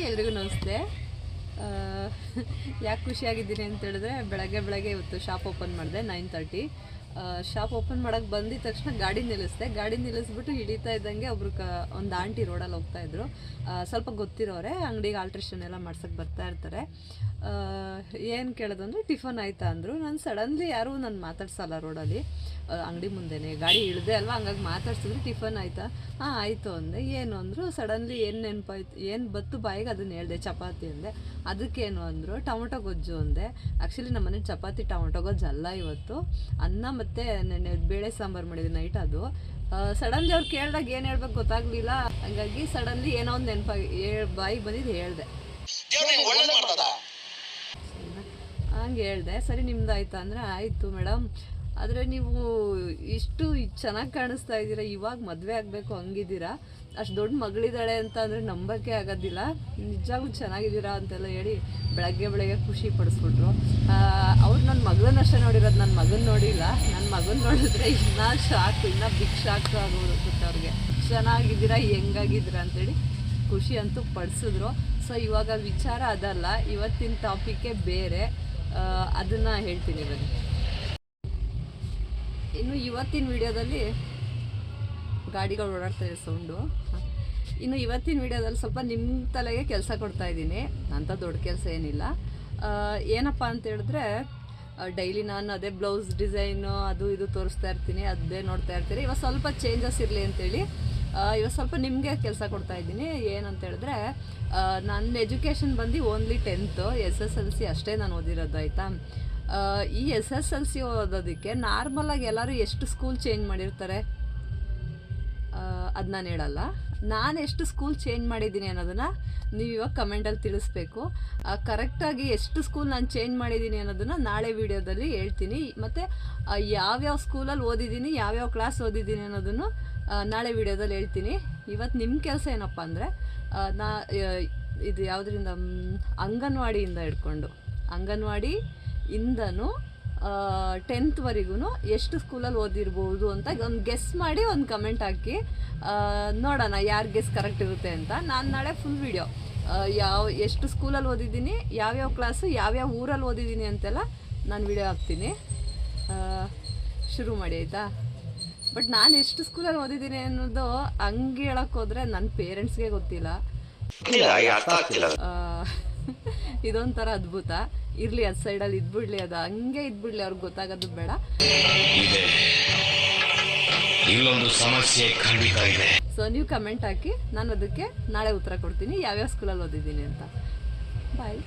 Hi ಎಲ್ರಿಗೂ ನಮಸ್ತೆ. ಯಾಕೆ ಖುಷಿಯಾಗಿದ್ದೀನಿ ಅಂತ ಹೇಳಿದ್ರೆ ಬೆಳಗ್ಗೆ ಇವತ್ತು ಶಾಪ್ ಓಪನ್ ಮಾಡಿದೆ 9:30. ಶಾಪ್ ಓಪನ್ ಮಾಡೋಕ್ಕೆ ಬಂದಿದ ತಕ್ಷಣ ಗಾಡಿ ನಿಲ್ಲಿಸ್ಬಿಟ್ಟು ಹಿಡಿತಾ ಇದ್ದಂಗೆ ಒಂದು ಆಂಟಿ ರೋಡಲ್ಲಿ ಹೋಗ್ತಾಯಿದ್ರು. ಸ್ವಲ್ಪ ಗೊತ್ತಿರೋರೆ, ಅಂಗಡಿಗೆ ಆಲ್ಟ್ರೇಷನ್ ಎಲ್ಲ ಮಾಡ್ಸೋಕ್ಕೆ ಬರ್ತಾ ಇರ್ತಾರೆ. ಏನು ಕೇಳೋದಂದ್ರೆ ಟಿಫನ್ ಆಯಿತಾ ಅಂದರು. ನಾನು ಸಡನ್ಲಿ ಯಾರೂ ನಾನು ಮಾತಾಡ್ಸಲ್ಲ ರೋಡಲ್ಲಿ, ಅಂಗಡಿ ಮುಂದೆನೇ ಗಾಡಿ ಇಳಿದೆ ಅಲ್ವಾ, ಹಂಗಾಗಿ ಮಾತಾಡ್ಸಿದ್ರೆ ಟಿಫನ್ ಆಯಿತಾ, ಹಾಂ ಆಯಿತು ಅಂದೆ. ಏನು ಅಂದರು, ಸಡನ್ಲಿ ಏನು ನೆನಪಾಯ್ತು, ಏನು ಬತ್ತು ಬಾಯಿಗೆ ಅದನ್ನು ಹೇಳಿದೆ, ಚಪಾತಿ ಅಂದೆ. ಅದಕ್ಕೇನು ಅಂದರು, ಟೊಮೊಟೊ ಗೊಜ್ಜು ಅಂದೆ. ಆ್ಯಕ್ಚುಲಿ ನಮ್ಮ ಮನೇಲಿ ಚಪಾತಿ ಟೊಮೊಟೊ ಗೊಜ್ಜು ಅಲ್ಲ, ಇವತ್ತು ಅನ್ನ ಮತ್ತು ನೆನ್ನೆ ಬೇಳೆ ಸಾಂಬಾರು ಮಾಡಿದೆ ನೈಟ್. ಅದು ಸಡನ್ಲಿ ಅವ್ರು ಕೇಳಿದಾಗ ಏನು ಹೇಳ್ಬೇಕು ಗೊತ್ತಾಗಲಿಲ್ಲ, ಹಾಗಾಗಿ ಸಡನ್ಲಿ ಏನೋ ಒಂದು ನೆನಪಾಗಿ ಬಾಯಿಗೆ ಬಂದಿದ್ದು ಹೇಳಿದೆ. ಹಂಗೆ ಹೇಳಿದೆ. ಸರಿ ನಿಮ್ದು ಆಯಿತಾ ಅಂದರೆ ಆಯಿತು ಮೇಡಮ್, ಆದರೆ ನೀವು ಇಷ್ಟು ಚೆನ್ನಾಗಿ ಕಾಣಿಸ್ತಾ ಇದ್ದೀರಾ, ಇವಾಗ ಮದುವೆ ಆಗಬೇಕು ಹಂಗಿದ್ದೀರಾ, ಅಷ್ಟು ದೊಡ್ಡ ಮಗಳಿದ್ದಾಳೆ ಅಂತ ಅಂದರೆ ನಂಬೋಕ್ಕೆ ಆಗೋದಿಲ್ಲ, ನಿಜವಾಗ್ಲೂ ಚೆನ್ನಾಗಿದ್ದೀರಾ ಅಂತೆಲ್ಲ ಹೇಳಿ ಬೆಳಗ್ಗೆ ಖುಷಿ ಪಡಿಸ್ಬಿಟ್ರು. ಅವ್ರು ನನ್ನ ಮಗಳನ್ನಷ್ಟೇ ನೋಡಿರೋದು, ನನ್ನ ಮಗನ ನೋಡಿಲ್ಲ. ನನ್ನ ಮಗನ ನೋಡಿದ್ರೆ ಇನ್ನೂ ಶಾಕ್, ಇನ್ನೂ ಬಿಗ್ ಶಾಕ್ ಆಗೋಗುತ್ತೆ ಅವ್ರಿಗೆ. ಚೆನ್ನಾಗಿದ್ದೀರಾ, ಹೆಂಗಾಗಿದ್ದೀರಾ ಅಂತೇಳಿ ಖುಷಿ ಅಂತೂ ಪಡಿಸಿದ್ರು. ಸೊ ಇವಾಗ ವಿಚಾರ ಅದಲ್ಲ, ಇವತ್ತಿನ ಟಾಪಿಕ್ಕೇ ಬೇರೆ, ಅದನ್ನು ಹೇಳ್ತೀನಿ ಬನ್ನಿ. ಇನ್ನು ಇವತ್ತಿನ ವಿಡಿಯೋದಲ್ಲಿ ಗಾಡಿಗಳು ಓಡಾಡ್ತಾ ಇದೆ ಸೌಂಡು. ಇನ್ನು ಇವತ್ತಿನ ವಿಡಿಯೋದಲ್ಲಿ ಸ್ವಲ್ಪ ನಿಮ್ಮ ತಲೆಗೆ ಕೆಲಸ ಕೊಡ್ತಾಯಿದ್ದೀನಿ, ಅಂಥ ದೊಡ್ಡ ಕೆಲಸ ಏನಿಲ್ಲ. ಏನಪ್ಪ ಅಂತ ಹೇಳಿದ್ರೆ, ಡೈಲಿ ನಾನು ಅದೇ ಬ್ಲೌಸ್ ಡಿಸೈನು ಅದು ಇದು ತೋರಿಸ್ತಾ ಇರ್ತೀನಿ, ಅದೇ ನೋಡ್ತಾ ಇರ್ತೀನಿ. ಇವಾಗ ಸ್ವಲ್ಪ ಚೇಂಜಸ್ ಇರಲಿ ಅಂತೇಳಿ ಇವಾಗ ಸ್ವಲ್ಪ ನಿಮಗೆ ಕೆಲಸ ಕೊಡ್ತಾಯಿದ್ದೀನಿ. ಏನಂತ ಹೇಳಿದ್ರೆ, ನನ್ನ ಎಜುಕೇಷನ್ ಬಂದು ಓನ್ಲಿ 10th SSLC ಅಷ್ಟೇ ನಾನು ಓದಿರೋದು, ಆಯಿತಾ. ಈ SSLC ಓದೋದಕ್ಕೆ ನಾರ್ಮಲಾಗಿ ಎಲ್ಲರೂ ಎಷ್ಟು ಸ್ಕೂಲ್ ಚೇಂಜ್ ಮಾಡಿರ್ತಾರೆ ಅದು ನಾನು ಹೇಳಲ್ಲ. ನಾನು ಎಷ್ಟು ಸ್ಕೂಲ್ ಚೇಂಜ್ ಮಾಡಿದ್ದೀನಿ ಅನ್ನೋದನ್ನು ನೀವು ಇವಾಗ ಕಮೆಂಟಲ್ಲಿ ತಿಳಿಸ್ಬೇಕು. ಕರೆಕ್ಟಾಗಿ ಎಷ್ಟು ಸ್ಕೂಲ್ ನಾನು ಚೇಂಜ್ ಮಾಡಿದ್ದೀನಿ ಅನ್ನೋದನ್ನು ನಾಳೆ ವೀಡಿಯೋದಲ್ಲಿ ಹೇಳ್ತೀನಿ. ಮತ್ತು ಯಾವ್ಯಾವ ಸ್ಕೂಲಲ್ಲಿ ಓದಿದ್ದೀನಿ, ಯಾವ್ಯಾವ ಕ್ಲಾಸ್ ಓದಿದ್ದೀನಿ ಅನ್ನೋದನ್ನು ನಾಳೆ ವೀಡಿಯೋದಲ್ಲಿ ಹೇಳ್ತೀನಿ. ಇವತ್ತು ನಿಮ್ಮ ಕೆಲಸ ಏನಪ್ಪ ಅಂದರೆ, ಇದು ಯಾವುದರಿಂದ, ಅಂಗನವಾಡಿಯಿಂದ ಹಿಡ್ಕೊಂಡು ಅಂಗನವಾಡಿಯಿಂದನೂ 10th ಎಷ್ಟು ಸ್ಕೂಲಲ್ಲಿ ಓದಿರ್ಬೋದು ಅಂತ ಒಂದು ಗೆಸ್ ಮಾಡಿ ಒಂದು ಕಮೆಂಟ್ ಹಾಕಿ, ನೋಡೋಣ ಯಾರು ಗೆಸ್ ಕರೆಕ್ಟ್ ಇರುತ್ತೆ ಅಂತ. ನಾನು ನಾಳೆ ಫುಲ್ ವೀಡಿಯೋ ಎಷ್ಟು ಸ್ಕೂಲಲ್ಲಿ ಓದಿದ್ದೀನಿ, ಯಾವ್ಯಾವ ಕ್ಲಾಸು, ಯಾವ್ಯಾವ ಊರಲ್ಲಿ ಓದಿದ್ದೀನಿ ಅಂತೆಲ್ಲ ನಾನು ವೀಡಿಯೋ ಹಾಕ್ತೀನಿ. ಶುರು ಮಾಡಿ ಆಯಿತಾ. ಬಟ್ ನಾನು ಎಷ್ಟು ಸ್ಕೂಲಲ್ಲಿ ಓದಿದ್ದೀನಿ ಅನ್ನೋದು ಹಂಗೆ ಹೇಳಕ್ಕೆ ಹೋದರೆ ನನ್ನ ಪೇರೆಂಟ್ಸ್ಗೆ ಗೊತ್ತಿಲ್ಲ. ಇದೊಂಥರ ಅದ್ಭುತ. ಇರಲಿ, ಅದು ಸೈಡಲ್ಲಿ ಇದ್ಬಿಡ್ಲಿ, ಅದು ಹಂಗೆ ಇದ್ಬಿಡ್ಲಿ, ಅವ್ರಿಗೆ ಗೊತ್ತಾಗೋದು ಬೇಡ. ಸೊ ನೀವು ಕಮೆಂಟ್ ಹಾಕಿ, ನಾನು ಅದಕ್ಕೆ ನಾಳೆ ಉತ್ತರ ಕೊಡ್ತೀನಿ ಯಾವ್ಯಾವ ಸ್ಕೂಲಲ್ಲಿ ಓದಿದ್ದೀನಿ ಅಂತ. ಬಾಯ್.